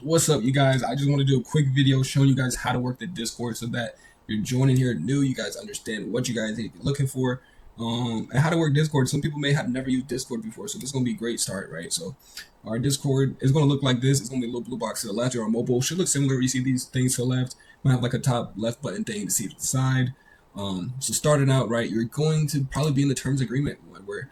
What's up, you guys? I just want to do a quick video showing you guys how to work the Discord so that you're joining here new, you guys understand what you guys need to be looking for, and how to work Discord. Some people may have never used Discord before, so this is going to be a great start, right? So our Discord is going to look like this. It's going to be a little blue box to the left. Your mobile should look similar. You see these things to the left. Might have like a top left button thing to see to the side. So starting out, right, you're going to probably be in the terms agreement where,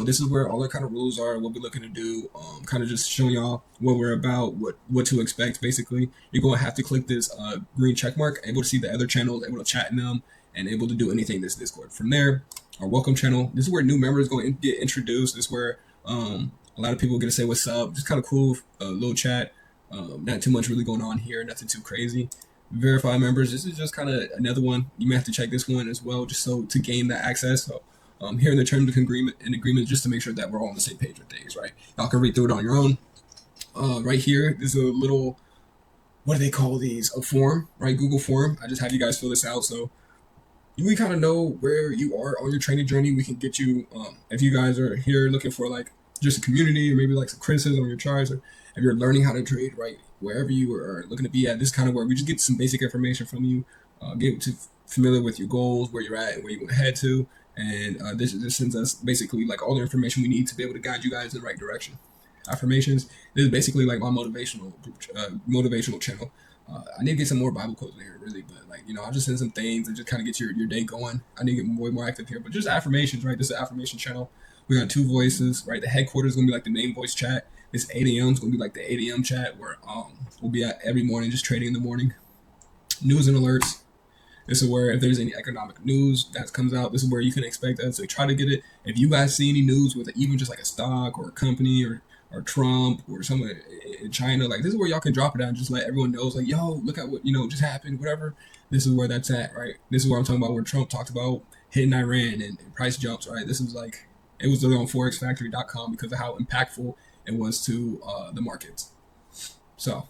this is where all the kind of rules are, what we're looking to do, kind of just showing y'all what we're about, what to expect, basically. You're going to have to click this green check mark, able to see the other channels, able to chat in them, and able to do anything in this Discord. From there, our welcome channel, this is where new members going to get introduced. This is where a lot of people get to say what's up, just kind of cool, little chat, not too much really going on here, nothing too crazy. Verify members, this is just kind of another one. You may have to check this one as well, just so to gain that access. So here in the terms of agreement, just to make sure that we're all on the same page with things, right? Y'all can read through it on your own. Right here, there's a little, what do they call these? A form, right? Google form. I just have you guys fill this out so we kind of know where you are on your training journey. We can get you, if you guys are here looking for like just a community or maybe like some criticism on your charts, or if you're learning how to trade, right? Wherever you are looking to be at, this kind of where we just get some basic information from you, get to familiar with your goals, where you're at, and where you want to head to, and this sends us basically like all the information we need to be able to guide you guys in the right direction. Affirmations. This is basically like my motivational channel. I need to get some more Bible quotes in here, really, but I'll just send some things and just kind of get your day going. I need to get way more active here, but just affirmations, right? This is an affirmation channel. We got two voices, right? The headquarters is gonna be like the main voice chat. This 8 a.m. is gonna be like the 8 a.m. chat where we'll be at every morning just trading in the morning. News and alerts. This is where if there's any economic news that comes out, this is where you can expect us to try to get it. If you guys see any news with even just like a stock or a company or Trump or someone in China, like this is where y'all can drop it down and just let everyone know, like, yo, look at what just happened, whatever. This is where that's at, right? This is where I'm talking about where Trump talked about hitting Iran and price jumps, right? This is like, it was on forexfactory.com because of how impactful it was to the markets. So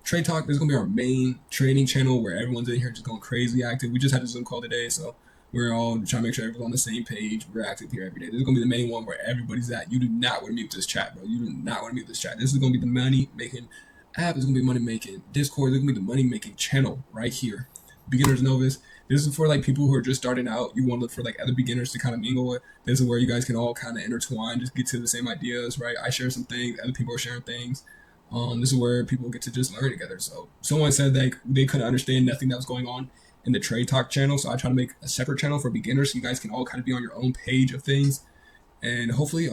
Trade Talk, this is gonna be our main trading channel where everyone's in here just going crazy active. We just had a Zoom call today, so we're all trying to make sure everyone's on the same page. We're active here every day. This is gonna be the main one where everybody's at. You do not want to mute this chat, bro. You do not want to mute this chat. This is gonna be the money making app. It's gonna be money making Discord. It's gonna be the money making channel right here. Beginners novice. This is for like people who are just starting out. You want to look for like other beginners to kind of mingle with. This is where you guys can all kind of intertwine, just get to the same ideas, right? I share some things, other people are sharing things. This is where people get to just learn together. So someone said that they couldn't understand nothing that was going on in the Trade Talk channel, so I try to make a separate channel for beginners so you guys can all kind of be on your own page of things, and hopefully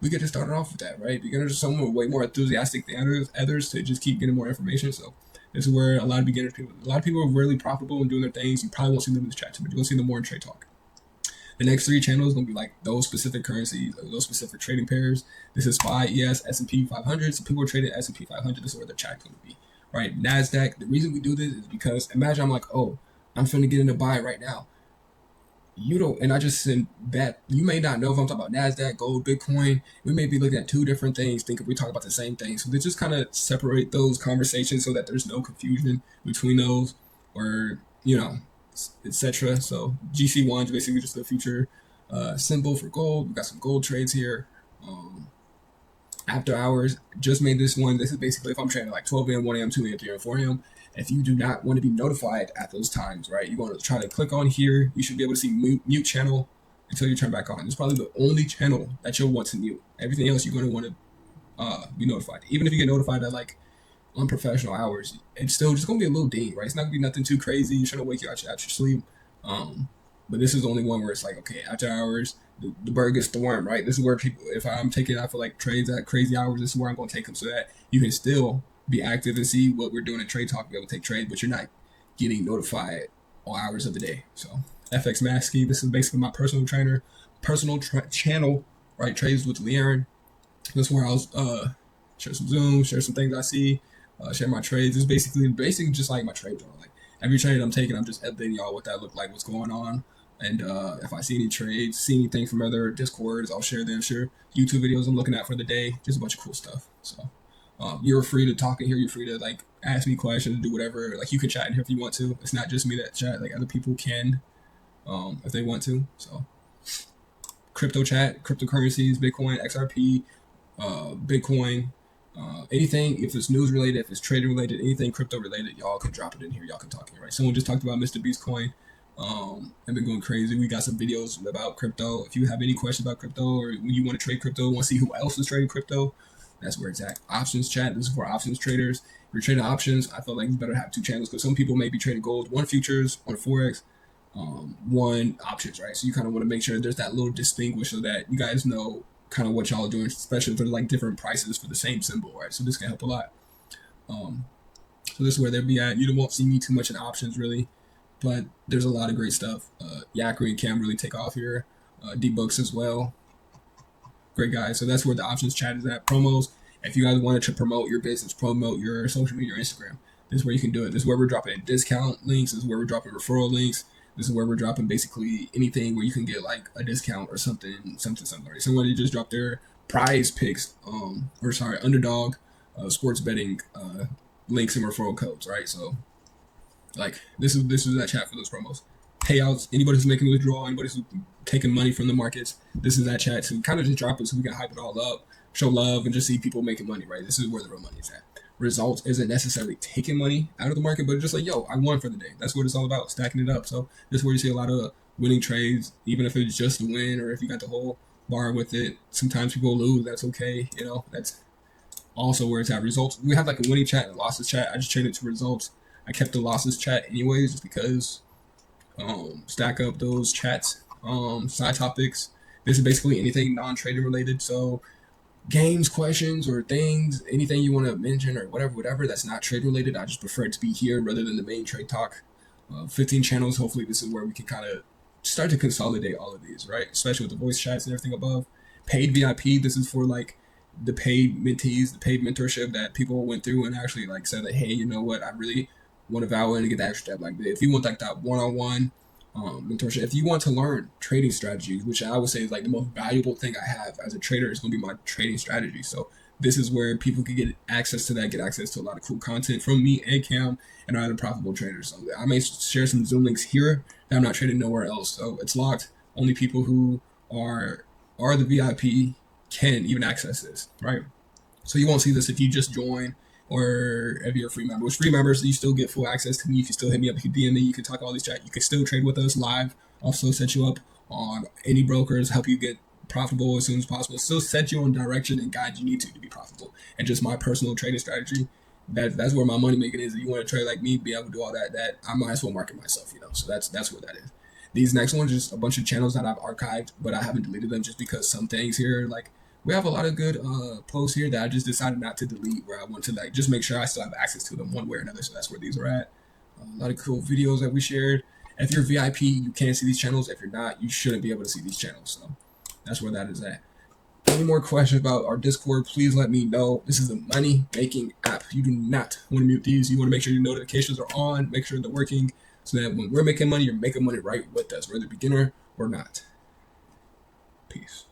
we get to start off with that, right? Beginners are someone way more enthusiastic than others to just keep getting more information. So this is where a lot of people are really profitable in doing their things. You probably won't see them in this chat too, but you're gonna see them more in Trade Talk. The next three channels are gonna be like those specific currencies, those specific trading pairs. This is SPY, ES, S&P 500. So people are trading S&P 500. This is where their chat's gonna be, right? NASDAQ. The reason we do this is because imagine I'm like, oh, I'm finna get in a buy right now. You don't, and I just said that you may not know if I'm talking about NASDAQ, gold, Bitcoin. We may be looking at two different things, thinking we talk about the same thing. So they just kind of separate those conversations so that there's no confusion between those, or etc. So GC1 is basically just the future symbol for gold. We got some gold trades here. After hours, just made this one. This is basically if I'm trading like 12 a.m., 1 a.m., 2 a.m., 3 a.m., 4 a.m. If you do not want to be notified at those times, right, you want to try to click on here. You should be able to see mute channel until you turn back on. It's probably the only channel that you'll want to mute. Everything else you're going to want to be notified. Even if you get notified at like unprofessional hours, it's still just going to be a little ding, right? It's not going to be nothing too crazy. You shouldn't wake you out your sleep. But this is the only one where it's like, okay, after hours, the bird gets the worm, right? This is where people, if I'm taking out for like trades at crazy hours, this is where I'm going to take them so that you can still be active and see what we're doing in Trade Talk, be able to take trades, but you're not getting notified all hours of the day. So FX Maskey, this is basically my personal channel, right? Trades with Leon. This is where I'll share some Zoom, share some things I see, share my trades. It's basically just like my trade journal. Like every trade I'm taking, I'm just updating y'all what that look like, what's going on. And if I see any trades, see anything from other Discords, I'll share them. Share YouTube videos I'm looking at for the day. Just a bunch of cool stuff. So you're free to talk in here. You're free to like ask me questions, do whatever. Like you can chat in here if you want to. It's not just me that chat. Like other people can, if they want to. So crypto chat, cryptocurrencies, Bitcoin, XRP, Bitcoin, Anything, if it's news related, if it's trading related, anything crypto related, y'all can drop it in here. Y'all can talk here, right? Someone just talked about Mr. Beast coin. I've been going crazy. We got some videos about crypto. If you have any questions about crypto, or when you want to trade crypto, want to see who else is trading crypto, that's where it's at. Options chat. This is for options traders. If you're trading options, I feel like you better have two channels because some people may be trading gold, one futures, one forex, one options, right? So you kind of want to make sure there's that little distinguish so that you guys know kind of what y'all are doing, especially if there's like different prices for the same symbol, right? So this can help a lot. So this is where they'll be at. You won't see me too much in options really, but there's a lot of great stuff. Yakri and Cam really take off here. D-Books as well. Great guys. So that's where the options chat is at. Promos. If you guys wanted to promote your business, promote your social media, your Instagram, this is where you can do it. This is where we're dropping discount links. This is where we're dropping referral links. This is where we're dropping basically anything where you can get like a discount or something. Right? Somebody just dropped their prize picks, underdog, sports betting links and referral codes, right? So like this is that chat for those promos. Payouts, anybody who's making a withdrawal, anybody who's taking money from the markets, this is that chat. So we kind of just drop it so we can hype it all up, show love, and just see people making money, right? This is where the real money is at. Results isn't necessarily taking money out of the market, but just like, yo, I won for the day. That's what it's all about, stacking it up. So this is where you see a lot of winning trades, even if it's just a win or if you got the whole bar with it. Sometimes people lose, that's okay. That's also where it's at. Results, we have like a winning chat and a losses chat. I just changed it to results. I kept the losses chat anyways, just because stack up those chats, side topics. This is basically anything non-trading related. So games, questions, or things, anything you want to mention or whatever that's not trade related, I just prefer it to be here rather than the main trade talk. 15 channels. Hopefully this is where we can kind of start to consolidate all of these, right? Especially with the voice chats and everything above. Paid VIP. This is for like the paid mentees, the paid mentorship that people went through and actually like said that, hey, you know what, I really want to value and get that extra step. Like if you want like that one-on-one mentorship, if you want to learn trading strategies, which I would say is like the most valuable thing I have as a trader, is going to be my trading strategy. So this is where people can get access to that, get access to a lot of cool content from me and Cam and our other profitable traders. So I may share some Zoom links here that I'm not trading nowhere else. So it's locked. Only people who are the VIP can even access this, right? So you won't see this if you just join or if you're a free member. With free members, you still get full access to me. You can still hit me up. You can DM me. You can talk all these chat. You can still trade with us live. Also set you up on any brokers, help you get profitable as soon as possible. Still set you on direction and guide you need to be profitable. And just my personal trading strategy, that's where my money making is. If you want to trade like me, be able to do all that I might as well market myself, So that's what that is. These next ones are just a bunch of channels that I've archived, but I haven't deleted them just because some things here, like we have a lot of good posts here that I just decided not to delete, where I want to like just make sure I still have access to them one way or another. So that's where these are at. A lot of cool videos that we shared. If you're VIP, you can see these channels. If you're not, you shouldn't be able to see these channels. So that's where that is at. Any more questions about our Discord, please let me know. This is a money making app. You do not want to mute these. You want to make sure your notifications are on, make sure they're working, so that when we're making money, you're making money right with us, whether beginner or not. Peace.